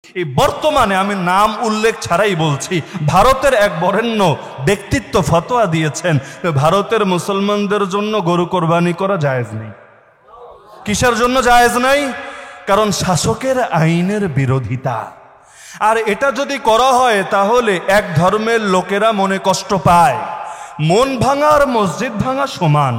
এই বর্তমানে আমি নাম উল্লেখ ছাড়াই বলছি, ভারতের এক বরেণ্য ব্যক্তিত্ব ফতোয়া দিয়েছেন ভারতের মুসলমানদের জন্য গরু কোরবানি করা জায়েজ নেই। কিসের জন্য জায়েজ নাই? কারণ শাসকের আইনের বিরোধিতা। আর এটা যদি করা হয় তাহলে এক ধর্মের লোকেরা মনে কষ্ট পায়। মন ভাঙা আর মসজিদ ভাঙা সমান।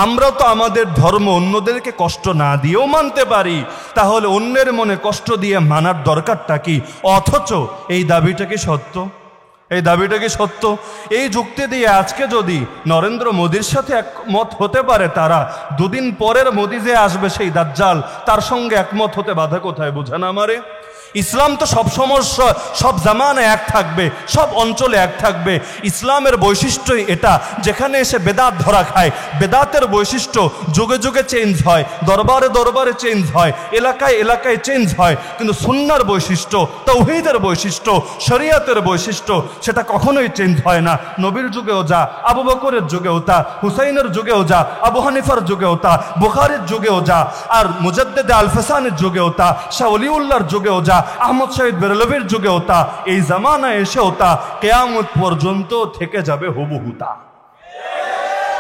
আমরা তো আমাদের ধর্ম অন্যদেরকে কষ্ট না দিয়েও মানতে পারি, তাহলে অন্যের মনে কষ্ট দিয়ে মানার দরকারটা কি? অথচ এই দাবিটা কি সত্য? এই দাবিটা কি সত্য? এই যুক্তি দিয়ে আজকে যদি নরেন্দ্র মোদীর সাথে একমত হতে পারে তারা, দুদিন পরের মোদী যে আসবে সেই দাজ্জাল, তার সঙ্গে একমত হতে বাধা কোথায়? বুঝেন আমারে? ইসলাম তো সব সমস্যা, সব জামানায় এক থাকবে, সব অঞ্চলে এক থাকবে। ইসলামের বৈশিষ্ট্যই এটা, যেখানে এসে বেদাত ধরা খায়, বেদাতের বৈশিষ্ট্য যুগে যুগে চেঞ্জ হয়, দরবারে দরবারে চেঞ্জ হয়, এলাকায় এলাকায় চেঞ্জ হয়, কিন্তু সুন্নার বৈশিষ্ট্য, তাওহীদের বৈশিষ্ট্য, শরিয়তের বৈশিষ্ট্য সেটা কখনোই চেঞ্জ হয় না। নবীর যুগেও যা, আবু বকরের যুগেও তা, হুসাইনের যুগেও যা, আবু হানিফার যুগেও তা, বুখারীর যুগেও যা, আর মুজাদ্দিদ আল ফিসানির যুগেও তা, শাহ ওলিউল্লাহর যুগেও যা, আহমদ শহীদ বেরলভীর যুগেও তা, এই জামানায় এসেও তা, কিয়ামত পর্যন্ত থেকে যাবে হুবহু তা।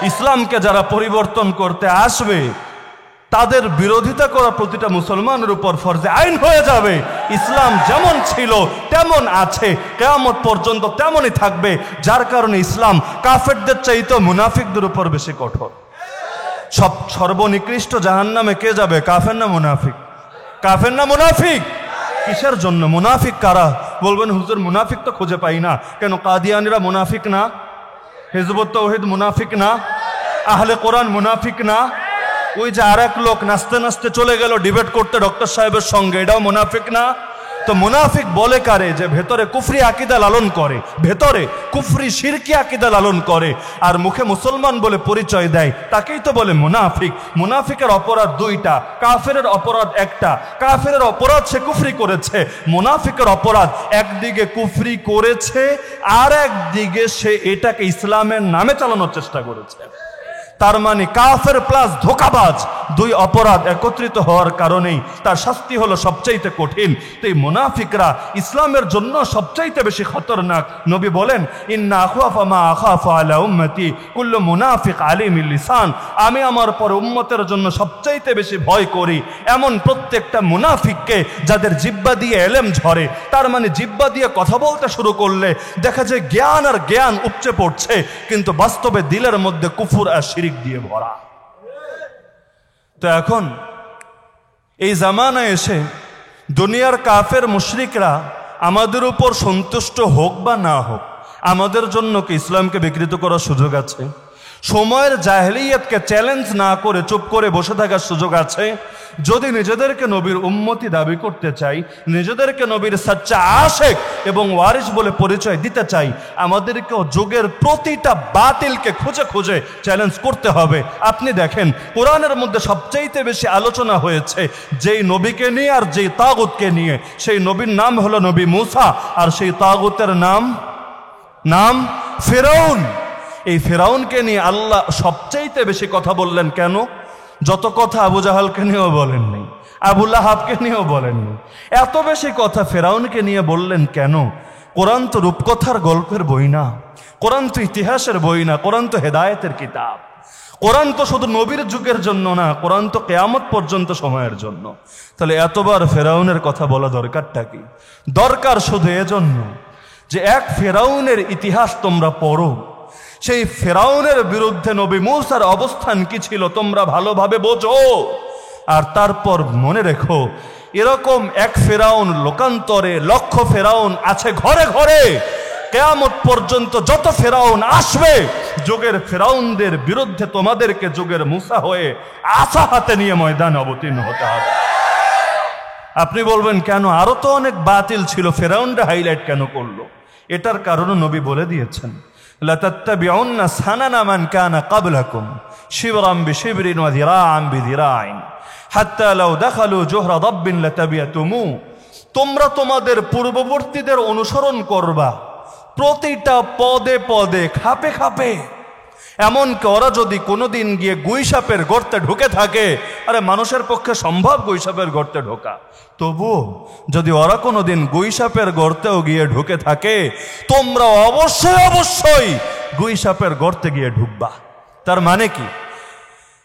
ইসলামকে যারা পরিবর্তন করতে আসবে তাদের বিরোধিতা করা প্রতিটা মুসলমানের উপর ফরজে আইন হয়ে যাবে। ইসলাম যেমন ছিল তেমন আছে, কিয়ামত পর্যন্ত তেমনই থাকবে। যার কারণে ইসলাম কাফেরদের চাইতে মুনাফিকদের উপর বেশি কঠোর। সর্বনিকৃষ্ট জাহান্নামে কে যাবে? কাফের না মুনাফিক? কাফের না মুনাফিক? কিসের জন্য? মুনাফিক কারা? বলবেন হুজুর মুনাফিক তো খুঁজে পাই না। কেন? কাদিয়ানিরা মুনাফিক না? হিজবুত তাওহীদ মুনাফিক না? আহলে কোরআন মুনাফিক না? ওই যে আর এক লোক নাচতে নাচতে চলে গেল ডিবেট করতে ডক্টর সাহেবের সঙ্গে, এটাও মুনাফিক না? তো মুনাফিক বলে কারে? যে ভেতরে কুফরি আকীদা লালন করে, ভেতরে কুফরি শিরকি আকীদা লালন করে, আর মুখে মুসলমান বলে পরিচয় দেয়, তাকেই তো বলে মুনাফিক। মুনাফিকের অপরাধ দুইটা, কাফেরের অপরাধ একটা। কাফেরের অপরাধ সে কুফরি করেছে, মুনাফিকের অপরাধ একদিকে কুফরি করেছে আর একদিকে সে এটাকে ইসলামের নামে চালানোর চেষ্টা করেছে। তার মানে কাফের প্লাস ধোঁকাবাজ, দুই অপরাধ একত্রিত হওয়ার কারণেই তার শাস্তি হলো সবচাইতে কঠিন। তো এই মুনাফিকরা ইসলামের জন্য সবচাইতে বেশি খতরনাক। নবী বলেন, ইন্না আখাফা মা আখাফা আলা উম্মতি কুল্লু মুনাফিক আলিমিল লিসান। আমি আমার পর উম্মতের জন্য সবচাইতে বেশি ভয় করি এমন প্রত্যেকটা মুনাফিককে যাদের জিহ্বা দিয়ে এলেম ঝরে। তার মানে জিহ্বা দিয়ে কথা বলতে শুরু করলে দেখা যায় জ্ঞান আর জ্ঞান উপচে পড়ছে, কিন্তু বাস্তবে দিলের মধ্যে কুফর আর শিরক দিয়ে ভরা। তো এখন এই জামানায় এসে দুনিয়ার কাফের মুশরিকরা আমাদের উপর সন্তুষ্ট হোক বা না হোক, আমাদের জন্য কি ইসলামকে বিকৃত করার সুযোগ আছে? সময়ের জাহেলিয়াতকে চ্যালেঞ্জ না করে চুপ করে বসে থাকার সুযোগ আছে? যদি নিজেদেরকে নবীর উম্মতি দাবি করতে চাই, নিজেদেরকে নবীর সাচ্চা আশেক এবং ওয়ারিস বলে পরিচয় দিতে চাই, আমাদেরকে যুগের প্রতিটা বাতিলকে খুঁজে খুঁজে চ্যালেঞ্জ করতে হবে। আপনি দেখেন কোরআনের মধ্যে সবচাইতে বেশি আলোচনা হয়েছে যেই নবীকে নিয়ে আর যেই তাগুতকে নিয়ে। সেই নবীর নাম হলো নবী মূসা, আর সেই তাগুতের নাম ফিরআউন। এই ফিরআউনকে নিয়ে আল্লাহ সবচাইতে বেশি কথা বললেন কেন? যত কথা আবু জাহালকে নিয়েও বলেননি, আবু লাহাবকে নিয়েও বলেননি। এত বেশি কথা ফিরআউনকে নিয়ে বললেন কেন? কোরআন তো রূপকথার গল্পের বই না, কোরআন তো ইতিহাসের বই না, কোরআন তো হেদায়েতের কিতাব। কোরআন তো শুধু নবীর যুগের জন্য না, কোরআন তো কিয়ামত পর্যন্ত সময়ের জন্য। তাহলে এতবার ফিরআউনের কথা বলা দরকারটা কি? দরকার শুধু এজন্য যে এক ফিরআউনের ইতিহাস তোমরা পড়ো, সেই ফিরআউনের বিরুদ্ধে নবী মূসার অবস্থান কি ছিল তোমরা ভালোভাবে বোঝো। আর তারপর মনে রেখো, এরকম এক ফিরআউন লোকান্তরে লক্ষ ফিরআউন আছে ঘরে ঘরে। কিয়ামত পর্যন্ত যত ফিরআউন আসবে, যুগের ফিরআউনদের বিরুদ্ধে তোমাদেরকে যুগের মূসা হয়ে আসা হাতে নিয়ে ময়দানে অবতীর্ণ হতে হবে। আপনি বলবেন কেন? আরো তো অনেক বাতিল ছিল, ফিরআউনটা হাইলাইট কেন করলো? এটার কারণও নবী বলে দিয়েছেন, লাতাত্তাবিউন্না সানানা মান কানা ক্বাবলাকুম শিবরান বিশিবরিন ওয়া যিরাআন বিযিরাইন হাত্তা লাউ দাখালু জুহরা দাব্বিন লাতাবিয়াতুমু। তোমরা তোমাদের পূর্ববর্তীদের অনুসরণ করবা প্রতিটা পদে পদে, খাপে খাপে। এমনকি ওরা যদি কোনোদিন গিয়ে গুইসাপের গর্তে ঢুকে থাকে, আরে মানুষের পক্ষে সম্ভব গুইসাপের গর্তে ঢোকা, তবুও যদি ওরা কোনোদিন গুইসাপের গর্তেও গিয়ে ঢুকে থাকে, তোমরা অবশ্যই অবশ্যই গুইসাপের গর্তে গিয়ে ঢুকবা। তার মানে কি?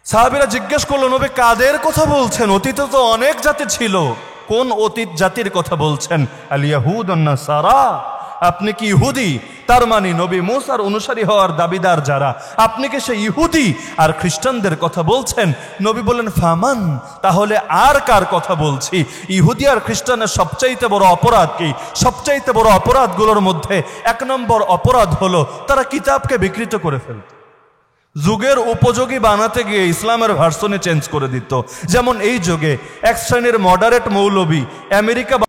সাহাবীরা জিজ্ঞেস করলো, নবী কাদের কথা বলছেন? অতীতে তো অনেক জাতি ছিল। কোন অতীত জাতির কথা বলছেন? আল ইয়াহুদ ওয়ান নাসারা। আপনি কি ইহুদি? তার মানে নবী মুসার অনুসারী হওয়ার দাবিদার যারা, আপনি কি সেই ইহুদি আর খ্রিস্টানদের কথা বলছেন? নবী বলেন, ফামান, তাহলে আর কার কথা বলছি? ইহুদি আর খ্রিস্টানের সবচাইতে বড় অপরাধ কি? সবচাইতে বড় অপরাধগুলোর মধ্যে 1 নম্বর অপরাধ হলো তারা কিতাবকে বিকৃত করে ফেলত। যুগের উপযোগী বানাতে গিয়ে ইসলামের ভার্সনে চেঞ্জ করে দিত। যেমন এই যুগে এক শ্রেণীর মডারেট মৌলবী আমেরিকা